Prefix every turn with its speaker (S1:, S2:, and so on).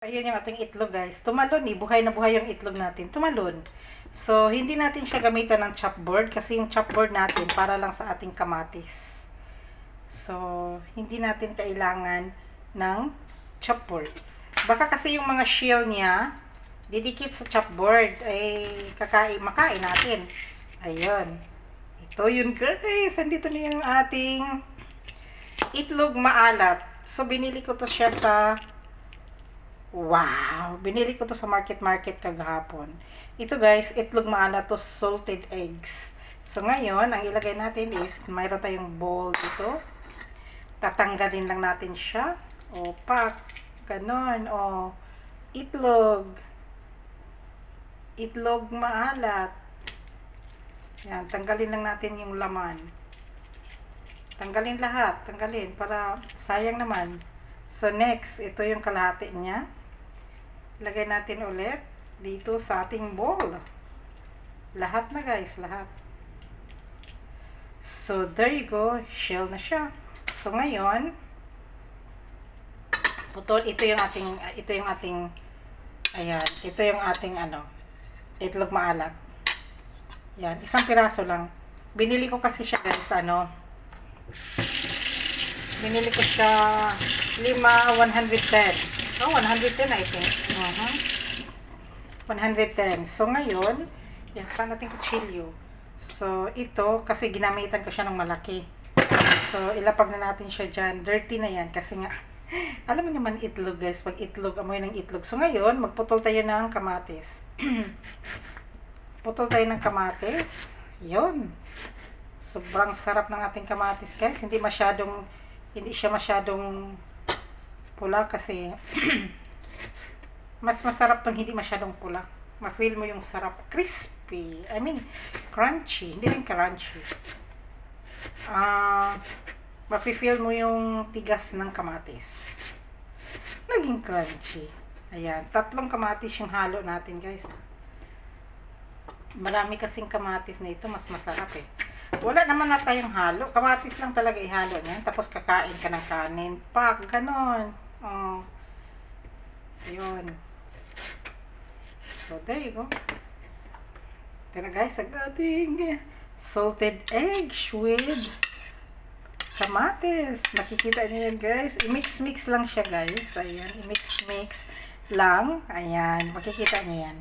S1: Ayun yung ating itlog, guys. Tumalon eh. Buhay na buhay yung itlog natin. Tumalon. So, hindi natin siya gamitan ng chopboard kasi yung chopboard natin para lang sa ating kamatis. So, hindi natin kailangan ng chopboard. Baka kasi yung mga shell niya, didikit sa chopboard, ay makain natin. Ayun. Ito yun, guys. Andito na yung ating itlog maalat. So, binili ko to siya sa binili ko to sa market kagahapon. Ito, guys, itlog maalat to, salted eggs. So, ngayon, ang ilagay natin is, mayroon tayong bowl dito. Tatanggalin lang natin siya. O, ganon. O, itlog maalat. Yan, tanggalin lang natin yung laman. Tanggalin lahat. Tanggalin para sayang naman. So, next, ito yung kalahati niya. Lagay natin ulit dito sa ating bowl. Lahat na, guys. Lahat. So, there you go. Shell na siya. So, ngayon, ito yung ating, ayan, ito yung ating, itlog maalat. Yan, isang piraso lang. Binili ko kasi siya, guys, binili ko siya 110. Oh, 110 I think. 110. So, ngayon, yan, saan natin kutsilyo? So, ito, kasi ginamitan ko siya ng malaki. So, ilapag na natin siya dyan. Dirty na yan, kasi nga, alam mo naman itlog, guys, pag itlog, amoy ng itlog. So, ngayon, magputol tayo ng kamatis. Putol tayo ng kamatis. Yun. Sobrang sarap ng ating kamatis, guys. Hindi siya masyadong pula kasi mas masarap tong hindi masyadong pula. Ma-feel mo yung sarap. Crispy. I mean, crunchy. Hindi rin crunchy. Ma-feel mo yung tigas ng kamatis. Naging crunchy. Ayan. 3 kamatis yung halo natin, guys. Marami kasing kamatis na ito. Mas masarap eh. Wala naman na tayong halo. Kamatis lang talaga ihalo niyan. Tapos kakain ka ng kanin. Ganon. Oh. Yun. So, there you go. Ito na, guys, ang ating salted eggs with kamatis. Nakikita niyo yan, guys. I-mix-mix lang siya, guys. Ayan, i-mix-mix lang. Ayan, makikita niyo yan.